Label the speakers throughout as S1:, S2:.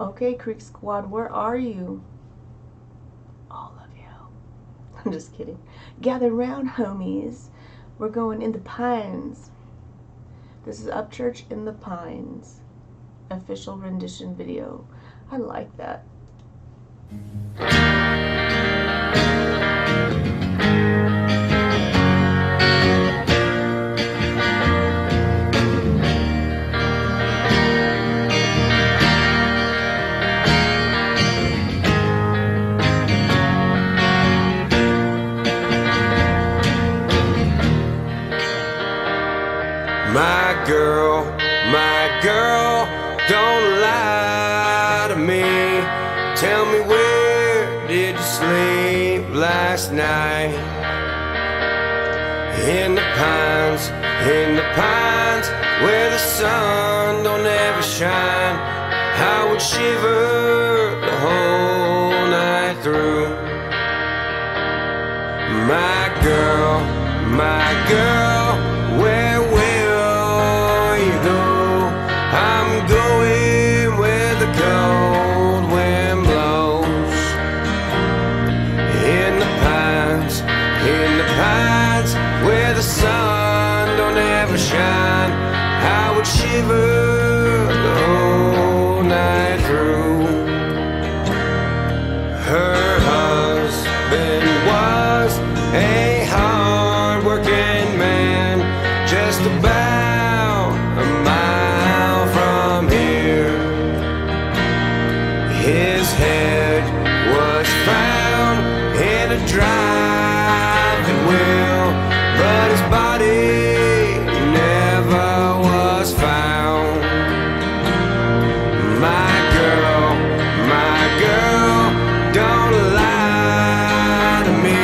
S1: Okay, Creeksquad, where are you? All of you. I'm just kidding. Gather round, homies. We're going in the Pines. This is Upchurch in the Pines. Official rendition video. I like that.
S2: My girl, don't lie to me. Tell me, where did you sleep last night? In the pines, where the sun don't ever shine. I would shiver the whole night through. My girl, where will you go? I'm going where the cold wind blows. In the pines, where the sun don't ever shine. I would shiver the whole night through. Her husband was a hard-working man, just about a mile from here. His head was found in a driving wheel, but his body never was found. My girl, don't lie to me.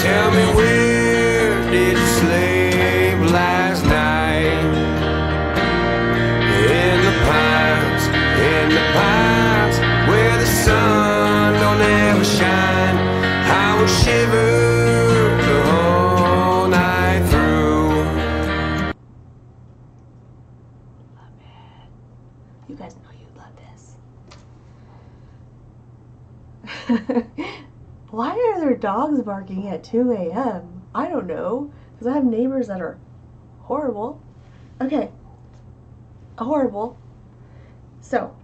S2: Tell me, where did you sleep last night? In the pines, where the sun don't ever shine. I would shiver the whole night through.
S1: Love it. You guys know you love this. Why are there dogs barking at 2 a.m.? I don't know, because I have neighbors that are horrible. Okay, horrible. So,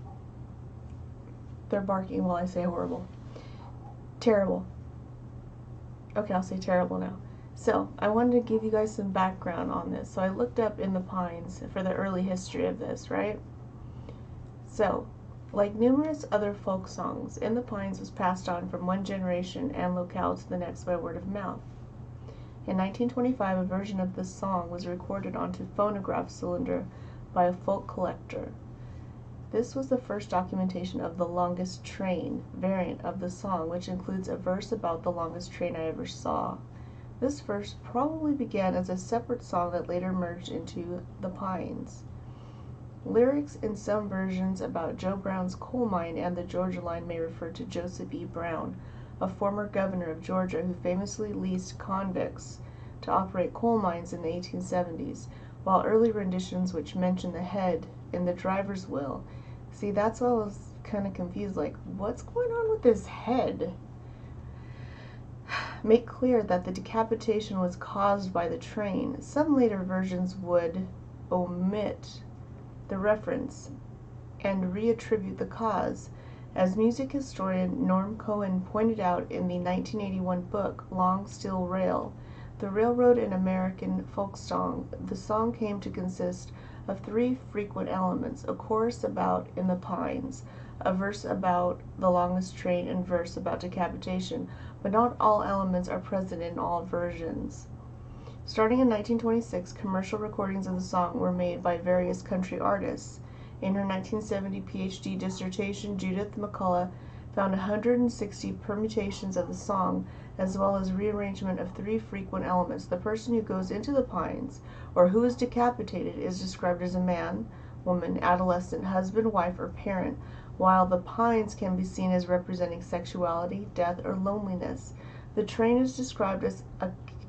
S1: they're barking while I say horrible. Terrible. Okay, I'll say terrible now. So, I wanted to give you guys some background on this. So I looked up In the Pines for the early history of this, right? So, like numerous other folk songs, In the Pines was passed on from one generation and locale to the next by word of mouth. In 1925, a version of this song was recorded onto phonograph cylinder by a folk collector. This was the first documentation of the longest train variant of the song, which includes a verse about the longest train I ever saw. This verse probably began as a separate song that later merged into The Pines. Lyrics in some versions about Joe Brown's coal mine and the Georgia line may refer to Joseph E. Brown, a former governor of Georgia who famously leased convicts to operate coal mines in the 1870s, while early renditions which mention the head in the driver's wheel. See, that's why I was kind of confused, like, what's going on with this head? Make clear that the decapitation was caused by the train. Some later versions would omit the reference and reattribute the cause. As music historian Norm Cohen pointed out in the 1981 book Long Steel Rail, The Railroad in American Folk Song, the song came to consist of three frequent elements: a chorus about In the Pines, a verse about the longest train, and verse about decapitation, but not all elements are present in all versions. Starting in 1926, commercial recordings of the song were made by various country artists. In her 1970 PhD dissertation, Judith McCullough found 160 permutations of the song, as well as rearrangement of three frequent elements. The person who goes into the pines, or who is decapitated, is described as a man, woman, adolescent, husband, wife, or parent, while the pines can be seen as representing sexuality, death, or loneliness. The train is described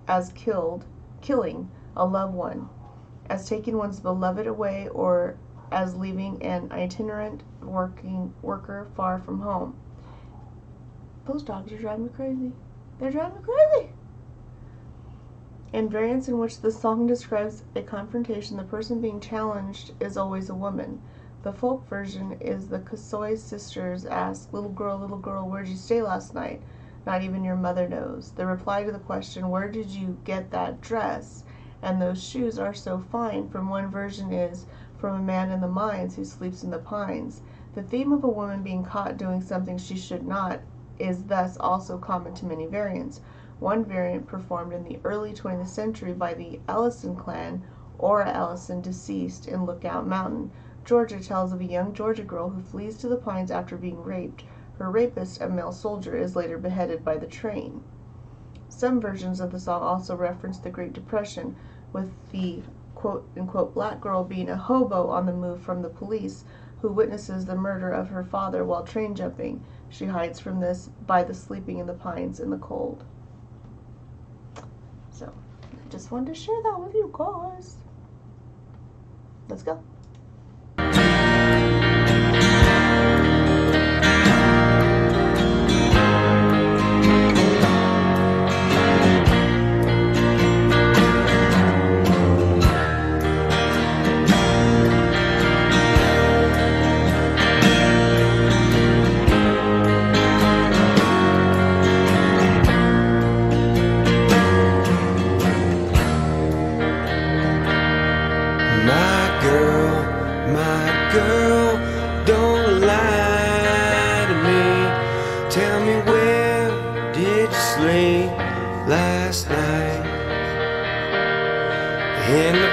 S1: as killing a loved one, as taking one's beloved away, or as leaving an itinerant worker far from home. Those dogs are driving me crazy. They're driving me crazy. In variants in which the song describes a confrontation, the person being challenged is always a woman. The folk version is the Kasoi sisters ask, little girl, where'd you stay last night? Not even your mother knows. The reply to the question, where did you get that dress? And those shoes are so fine, from one version is, from a man in the mines who sleeps in the pines. The theme of a woman being caught doing something she should not is thus also common to many variants. One variant performed in the early 20th century by the Ellison clan, Ora Ellison, deceased in Lookout Mountain, Georgia, tells of a young Georgia girl who flees to the pines after being raped. Her rapist, a male soldier, is later beheaded by the train. Some versions of the song also reference the Great Depression, with the quote-unquote black girl being a hobo on the move from the police, who witnesses the murder of her father while train jumping. She hides from this by the sleeping in the pines in the cold. So, I just wanted to share that with you guys. Let's go.
S2: My girl, don't lie to me. Tell me, where did you sleep last night? In the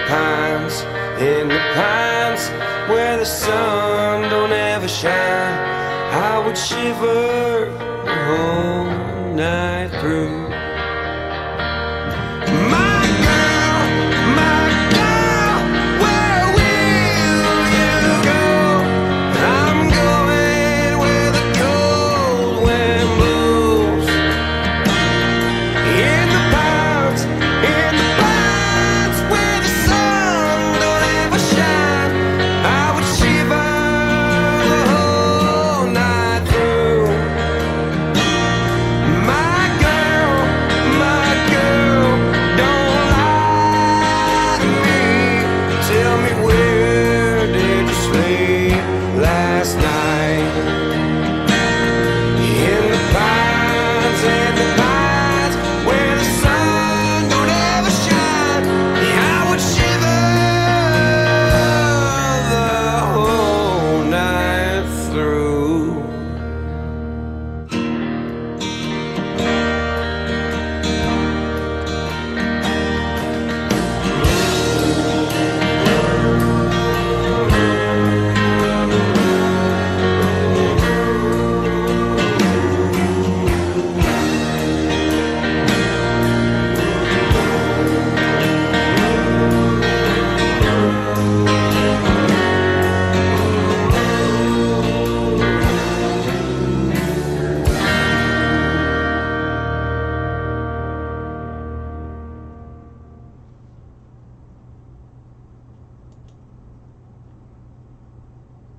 S2: pines, where the sun don't ever shine. I would shiver the whole night through.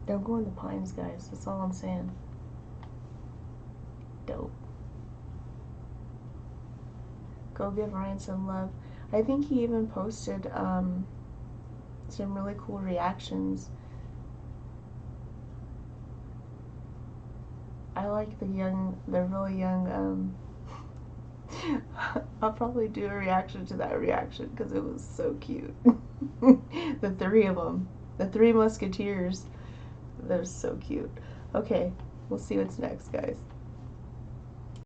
S1: Don't go in the pines, guys. That's all I'm saying. Dope. Go give Ryan some love. I think he even posted some really cool reactions. I like the really young, I'll probably do a reaction to that reaction because it was so cute. The three of them. The three musketeers. They're so cute. Okay, we'll see what's next, guys.